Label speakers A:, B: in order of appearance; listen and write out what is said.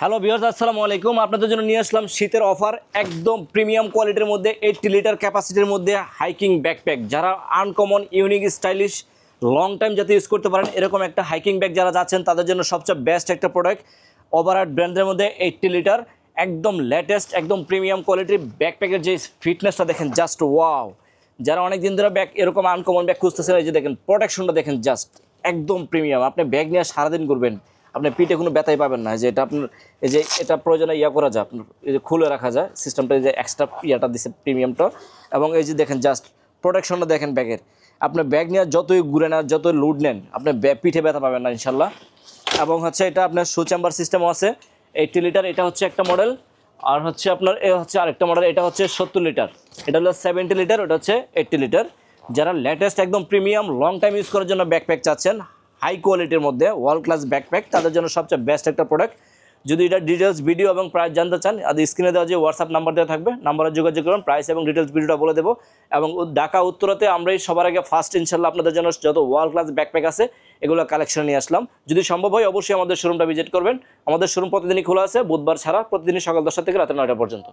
A: Hello viewers, আসসালামু আলাইকুম। আপনাদের জন্য নিয়ে আসলাম শীতের অফার, একদম প্রিমিয়াম কোয়ালিটির মধ্যে 80 লিটার ক্যাপাসিটির মধ্যে হাইকিং ব্যাকপ্যাক। যারা uncommon, unique, stylish, long time যাতে ইউজ করতে পারেন এরকম একটা হাইকিং ব্যাগ যারা যাচ্ছেন তাদের জন্য সবচেয়ে বেস্ট একটা প্রোডাক্ট। ওভারআর্ট ব্র্যান্ডের মধ্যে 80 লিটার একদম লেটেস্ট, একদম প্রিমিয়াম কোয়ালিটির ব্যাকপ্যাকের যে ফিটনেসটা দেখেন, জাস্ট ওয়াও। যারা অনেক দিন ধরে ব্যাগ এরকম আনকমন ব্যাগ খুঁজতেছেন, এই যে দেখেন প্রোটেকশনটা দেখেন, জাস্ট একদম প্রিমিয়াম। আপনি ব্যাগ নিয়ে সারাদিন ঘুরবেন, আপনি পিঠে কোনো ব্যথাই পাবেন না। যে এটা আপনার এই যে এটা প্রয়োজনে করা যায়, আপনার এই যে খুলে রাখা যায় সিস্টেমটা, এই যে এক্সট্রা দিচ্ছে প্রিমিয়ামটা। এবং এই যে দেখেন জাস্ট প্রোটেকশনটা দেখেন ব্যাগের। আপনি ব্যাগ নিয়ে যতই ঘুরে নেন, যতই লোড নেন, আপনি পিঠে ব্যথা পাবেন না ইনশাল্লাহ। এবং এটা আপনার শু চেম্বার সিস্টেমও আছে। 80 লিটার এটা হচ্ছে একটা মডেল, আর আপনার এ হচ্ছে আরেকটা মডেল, এটা হচ্ছে 70 লিটার, এটা হলো 70 লিটার, ওটা হচ্ছে 80 লিটার। যারা লেটেস্ট একদম প্রিমিয়াম লং টাইম ইউজ করার জন্য ব্যাকপ্যাক চাচ্ছেন হাই কোয়ালিটির মধ্যে, ওয়ার্ল্ড ক্লাস ব্যাকপ্যাক, তাদের জন্য সবচেয়ে বেস্ট একটা প্রোডাক্ট। যদি এটা ডিটেলস ভিডিও এবং প্রাইস জানতে চান, আর স্ক্রিনে দেওয়া যে হোয়াটসঅ্যাপ নাম্বার দেওয়া থাকবে, নাম্বারে যোগাযোগ করুন, প্রাইস এবং ডিটেলস ভিডিওটা বলে দেবো। এবং ঢাকা উত্তরাতে আমরাই সবার আগে ফার্স্ট ইনশাল্লাহ আপনাদের জন্য যত ওয়ার্ল্ড ক্লাস ব্যাকপ্যাক আছে এগুলো কালেকশন নিয়ে আসলাম। যদি সম্ভব হয় অবশ্যই আমাদের শোরুমটা ভিজিট করবেন। আমাদের শোরুম প্রতিদিনই খোলা আছে, বুধবার ছাড়া প্রতিদিনই সকাল 10টা থেকে রাত 9টা পর্যন্ত।